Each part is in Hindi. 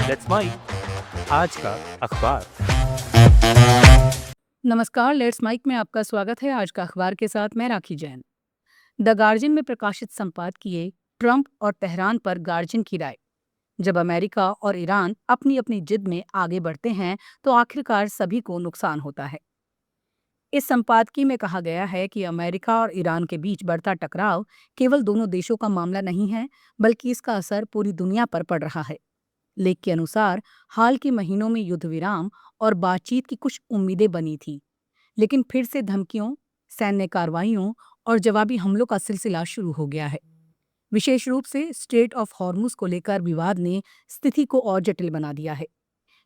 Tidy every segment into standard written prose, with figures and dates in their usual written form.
लेट्स माइक आज का अखबार। नमस्कार, लेट्स माइक में आपका स्वागत है। आज का अखबार के साथ मैं राखी जैन। द गार्जियन में प्रकाशित संपादकीय ट्रंप और तेहरान पर गार्जियन की राय। जब अमेरिका और ईरान अपनी अपनी जिद में आगे बढ़ते हैं तो आखिरकार सभी को नुकसान होता है। इस संपादकीय में कहा गया है कि अमेरिका और ईरान के बीच बढ़ता टकराव केवल दोनों देशों का मामला नहीं है, बल्कि इसका असर पूरी दुनिया पर पड़ रहा है। लेख के अनुसार हाल के महीनों में युद्ध विराम और बातचीत की कुछ उम्मीदें बनी थी, लेकिन फिर से धमकियों, सैन्य कार्रवाइयों और जवाबी हमलों का सिलसिला शुरू हो गया है। विशेष रूप से स्ट्रेट ऑफ हॉर्मुज को लेकर विवाद ने स्थिति को और जटिल बना दिया है,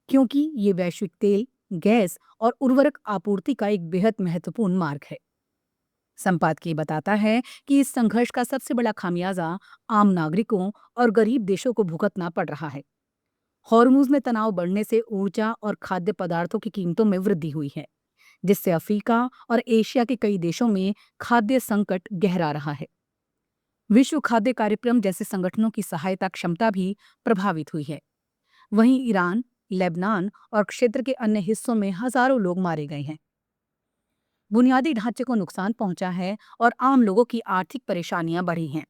क्योंकि ये वैश्विक तेल, गैस और उर्वरक आपूर्ति का एक बेहद महत्वपूर्ण मार्ग है। संपादकीय बताता है कि इस संघर्ष का सबसे बड़ा खामियाजा आम नागरिकों और गरीब देशों को भुगतना पड़ रहा है। हॉर्मुज में तनाव बढ़ने से ऊर्जा और खाद्य पदार्थों की कीमतों में वृद्धि हुई है, जिससे अफ्रीका और एशिया के कई देशों में खाद्य संकट गहरा रहा है। विश्व खाद्य कार्यक्रम जैसे संगठनों की सहायता क्षमता भी प्रभावित हुई है। वहीं ईरान, लेबनान और क्षेत्र के अन्य हिस्सों में हजारों लोग मारे गए हैं। बुनियादी ढांचे को नुकसान पहुंचा है और आम लोगों की आर्थिक परेशानियां बढ़ी हैं।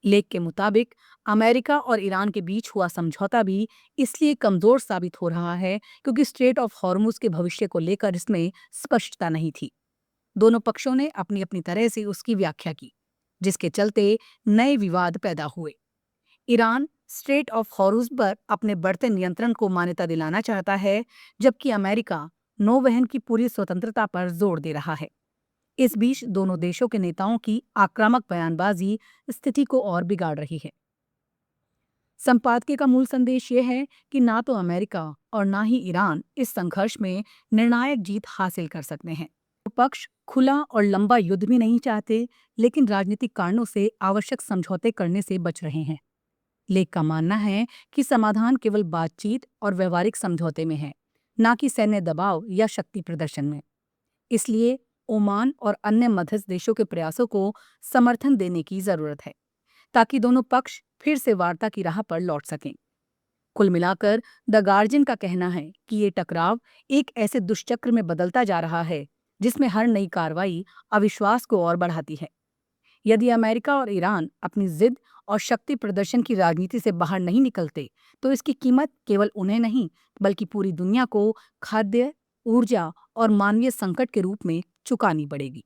लेख के मुताबिक अमेरिका और ईरान के बीच हुआ समझौता भी इसलिए कमजोर साबित हो रहा है क्योंकि स्ट्रेट ऑफ हॉर्मुज के भविष्य को लेकर इसमें स्पष्टता नहीं थी। दोनों पक्षों ने अपनी अपनी तरह से उसकी व्याख्या की, जिसके चलते नए विवाद पैदा हुए। ईरान स्ट्रेट ऑफ हॉर्मुज पर अपने बढ़ते नियंत्रण को मान्यता दिलाना चाहता है, जबकि अमेरिका नौवहन की पूरी स्वतंत्रता पर जोर दे रहा है। इस बीच दोनों देशों के नेताओं की आक्रामक बयानबाजी स्थिति को और बिगाड़ रही है। संपादकीय का मूल संदेश ये है कि ना तो अमेरिका और ना ही ईरान इस संघर्ष में निर्णायक जीत हासिल कर सकते हैं। पक्ष खुला और लंबा युद्ध भी नहीं चाहते, लेकिन राजनीतिक कारणों से आवश्यक समझौते करने से बच रहे हैं। लेख का मानना है कि समाधान केवल बातचीत और व्यवहारिक समझौते में है, ना कि सैन्य दबाव या शक्ति प्रदर्शन में। इसलिए ओमान और अन्य मध्यस्थ देशों के प्रयासों को समर्थन देने की जरूरत है, ताकि दोनों पक्ष फिर से वार्ता की राह पर लौट सकें। कुल मिलाकर द गार्जियन का कहना है कि ये टकराव एक ऐसे दुष्चक्र में बदलता जा रहा है जिसमें हर नई कार्रवाई अविश्वास को और बढ़ाती है। यदि अमेरिका और ईरान अपनी जिद और शक्ति प्रदर्शन की राजनीति से बाहर नहीं निकलते, तो इसकी कीमत केवल उन्हें नहीं, बल्कि पूरी दुनिया को खाद्य, ऊर्जा और मानवीय संकट के रूप में चुकानी पड़ेगी।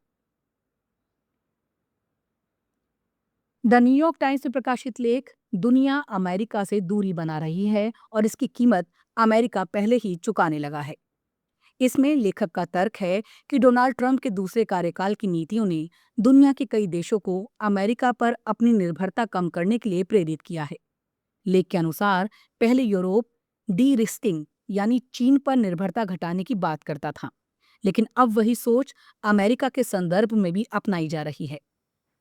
द न्यूयॉर्क टाइम्स में प्रकाशित लेख दुनिया अमेरिका से दूरी बना रही है और इसकी कीमत अमेरिका पहले ही चुकाने लगा है। इसमें लेखक का तर्क है कि डोनाल्ड ट्रंप के दूसरे कार्यकाल की नीतियों ने दुनिया के कई देशों को अमेरिका पर अपनी निर्भरता कम करने के लिए प्रेरित किया है। लेख के अनुसार पहले यूरोप डी रिस्किंग यानी चीन पर निर्भरता घटाने की बात करता था, लेकिन अब वही सोच अमेरिका के संदर्भ में भी अपनाई जा रही है।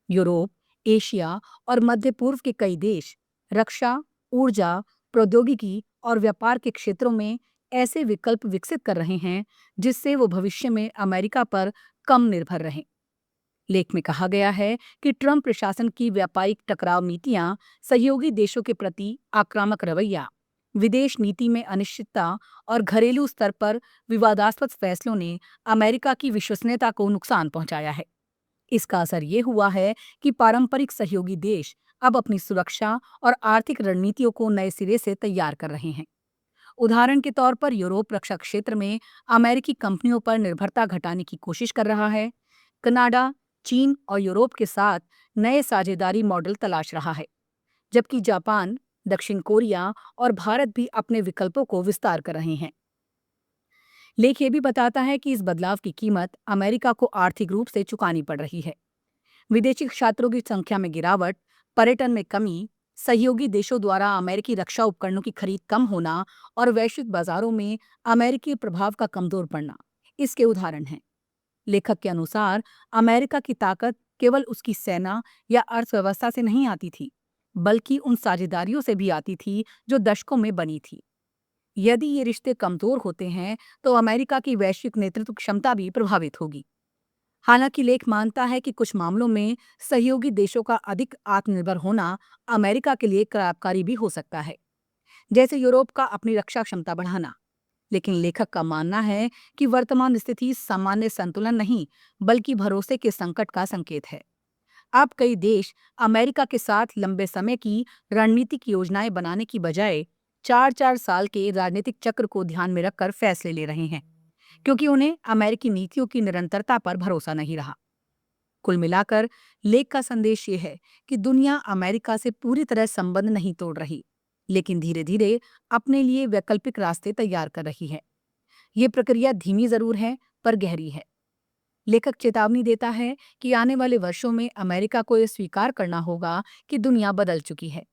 यूरोप, एशिया और मध्य पूर्व के कई देश रक्षा, ऊर्जा, प्रौद्योगिकी और व्यापार के क्षेत्रों में ऐसे विकल्प विकसित कर रहे हैं जिससे वो भविष्य में अमेरिका पर कम निर्भर रहें। लेख में कहा गया है कि ट्रंप प्रशासन की व्यापारिक टकराव नीतियां, सहयोगी देशों के प्रति आक्रामक रवैया, विदेश नीति में अनिश्चितता और घरेलू स्तर पर विवादास्पद फैसलों ने अमेरिका की विश्वसनीयता को नुकसान पहुंचाया है। इसका असर ये हुआ है कि पारंपरिक सहयोगी देश अब अपनी सुरक्षा और आर्थिक रणनीतियों को नए सिरे से तैयार कर रहे हैं। उदाहरण के तौर पर यूरोप रक्षा क्षेत्र में अमेरिकी कंपनियों पर निर्भरता घटाने की कोशिश कर रहा है। कनाडा, चीन और यूरोप के साथ नए साझेदारी मॉडल तलाश रहा है, जबकि जापान, दक्षिण कोरिया और भारत भी अपने विकल्पों को विस्तार कर रहे हैं। लेख ये भी बताता है कि इस बदलाव की कीमत अमेरिका को आर्थिक रूप से चुकानी पड़ रही है। विदेशी छात्रों की संख्या में गिरावट, पर्यटन में कमी, सहयोगी देशों द्वारा अमेरिकी रक्षा उपकरणों की खरीद कम होना और वैश्विक बाजारों में अमेरिकी प्रभाव का कमजोर पड़ना इसके उदाहरण हैं। लेखक के अनुसार अमेरिका की ताकत केवल उसकी सेना या अर्थव्यवस्था से नहीं आती थी, बल्कि उन साझेदारियों से भी आती थी जो दशकों में बनी थी। यदि ये रिश्ते कमजोर होते हैं, तो अमेरिका की वैश्विक नेतृत्व क्षमता भी प्रभावित होगी। हालांकि लेख मानता है कि कुछ मामलों में सहयोगी देशों का अधिक आत्मनिर्भर होना अमेरिका के लिए खराबकारी भी हो सकता है। जैसे यूरोप का अपनी रक्षा क्षमता बढ़ाना। लेकिन लेखक का मानना है कि वर्तमान स्थिति सामान्य संतुलन नहीं, बल्कि भरोसे के संकट का संकेत है। अब कई देश अमेरिका के साथ लंबे समय की रणनीतिक योजनाएं बनाने की बजाय 4-4 साल के राजनीतिक चक्र को ध्यान में रखकर फैसले ले रहे हैं, क्योंकि उन्हें अमेरिकी नीतियों की निरंतरता पर भरोसा नहीं रहा। कुल मिलाकर लेख का संदेश ये है कि दुनिया अमेरिका से पूरी तरह संबंध नहीं तोड़ रही, लेकिन धीरे धीरे अपने लिए वैकल्पिक रास्ते तैयार कर रही है। ये प्रक्रिया धीमी जरूर है, पर गहरी है। लेखक चेतावनी देता है कि आने वाले वर्षों में अमेरिका को यह स्वीकार करना होगा कि दुनिया बदल चुकी है।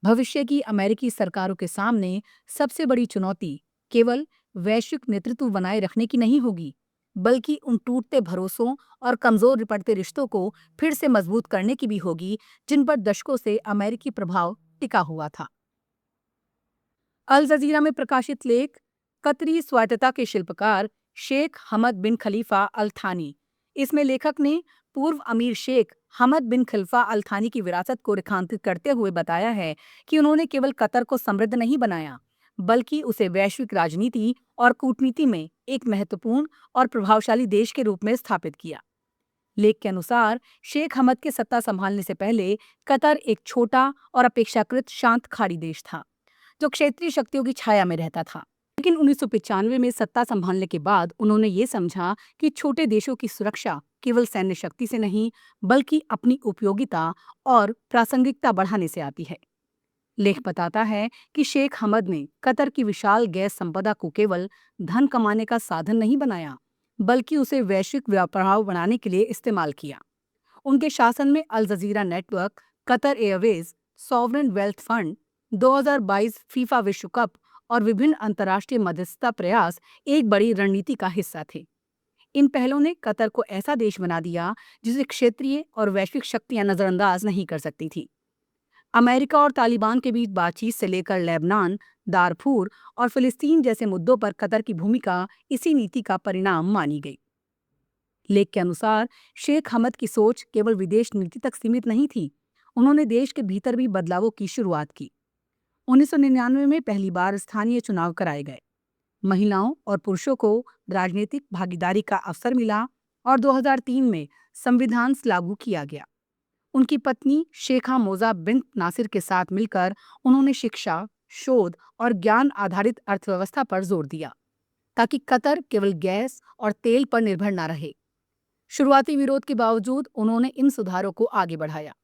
भविष्य की अमेरिकी सरकारों के सामने सबसे बड़ी चुनौती केवल वैश्विक नेतृत्व बनाए रखने की नहीं होगी, बल्कि उन टूटते भरोसों और कमजोर पड़ते रिश्तों को फिर से मजबूत करने की भी होगी, जिन पर दशकों से अमेरिकी प्रभाव टिका हुआ था। अल जजीरा में प्रकाशित लेख कतरी स्वायत्तता के शिल्पकार शेख हमद बिन खलीफा अल थानी। इसमें लेखक ने पूर्व अमीर शेख हमद बिन खलीफा अल थानी की विरासत को रेखांकित करते हुए बताया है कि उन्होंने केवल कतर को समृद्ध नहीं बनाया, बल्कि उसे वैश्विक राजनीति और कूटनीति में एक महत्वपूर्ण और प्रभावशाली देश के रूप में स्थापित किया। लेख के अनुसार शेख हमद के सत्ता संभालने से पहले कतर एक छोटा और अपेक्षाकृत शांत खाड़ी देश था, जो क्षेत्रीय शक्तियों की छाया में रहता था। लेकिन 1995 में सत्ता संभालने के बाद उन्होंने ये समझा कि छोटे देशों की सुरक्षा केवल सैन्य शक्ति से नहीं, बल्कि अपनी उपयोगिता और प्रासंगिकता बढ़ाने से आती है। लेख बताता है कि शेख हमद ने कतर की विशाल गैस संपदा को केवल धन कमाने का साधन नहीं बनाया, बल्कि उसे वैश्विक व्यापार बनाने के लिए इस्तेमाल किया। उनके शासन में Al Jazeera network, Qatar Airways, sovereign wealth fund, 2022 FIFA विश्व कप और विभिन्न अंतर्राष्ट्रीय मध्यस्थता प्रयास एक बड़ी रणनीति का हिस्सा थे। इन पहलों ने कतर को ऐसा देश बना दिया जिसे क्षेत्रीय और वैश्विक शक्तियां नजरअंदाज नहीं कर सकती थी। अमेरिका और तालिबान के बीच बातचीत से लेकर लेबनान, दारफूर और फिलिस्तीन जैसे मुद्दों पर कतर की भूमिका इसी नीति का परिणाम मानी गई। लेख के अनुसार शेख हमद की सोच केवल विदेश नीति तक सीमित नहीं थी, उन्होंने देश के भीतर भी बदलावों की शुरुआत की। 1999 में पहली बार स्थानीय चुनाव कराए गए, महिलाओं और पुरुषों को राजनीतिक भागीदारी का अवसर मिला और 2003 में संविधान लागू किया गया। उनकी पत्नी शेखा मोजा बिन नासिर के साथ मिलकर उन्होंने शिक्षा, शोध और ज्ञान आधारित अर्थव्यवस्था पर जोर दिया, ताकि कतर केवल गैस और तेल पर निर्भर न रहे। शुरुआती विरोध के बावजूद उन्होंने इन सुधारों को आगे बढ़ाया।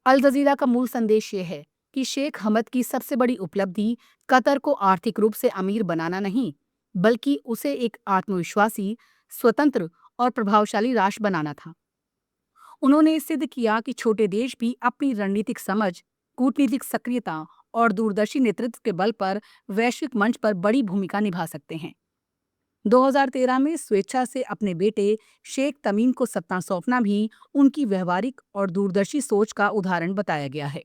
अल जजीरा का मूल संदेश ये है कि शेख हमद की सबसे बड़ी उपलब्धि कतर को आर्थिक रूप से अमीर बनाना नहीं, बल्कि उसे एक आत्मविश्वासी, स्वतंत्र और प्रभावशाली राष्ट्र बनाना था। उन्होंने सिद्ध किया कि छोटे देश भी अपनी रणनीतिक समझ, कूटनीतिक सक्रियता और दूरदर्शी नेतृत्व के बल पर वैश्विक मंच पर बड़ी भूमिका निभा सकते हैं। 2013 में स्वेच्छा से अपने बेटे शेख तमीम को सत्ता सौंपना भी उनकी व्यवहारिक और दूरदर्शी सोच का उदाहरण बताया गया है।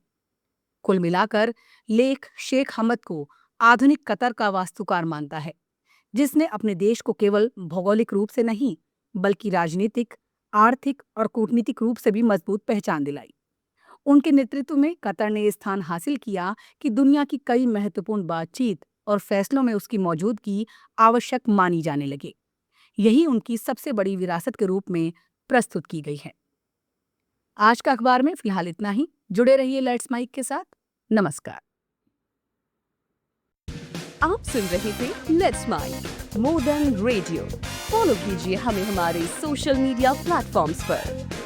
कुल मिलाकर लेख शेख हमद को आधुनिक कतर का वास्तुकार मानता है, जिसने अपने देश को केवल भौगोलिक रूप से नहीं, बल्कि राजनीतिक, आर्थिक और कूटनीतिक रूप से भी मजबूत पहचान दिलाई। उनके नेतृत्व में कतर ने स्थान हासिल किया कि दुनिया की कई महत्वपूर्ण बातचीत और फैसलों में उसकी मौजूदगी आवश्यक मानी जाने लगे। यही उनकी सबसे बड़ी विरासत के रूप में प्रस्तुत की गई है। आज का अखबार में फिलहाल इतना ही। जुड़े रहिए लेट्स माइक के साथ। नमस्कार। आप सुन रहे थे let's mike more than radio. Follow कीजिए हमें हमारे सोशल मीडिया प्लेटफॉर्म्स पर।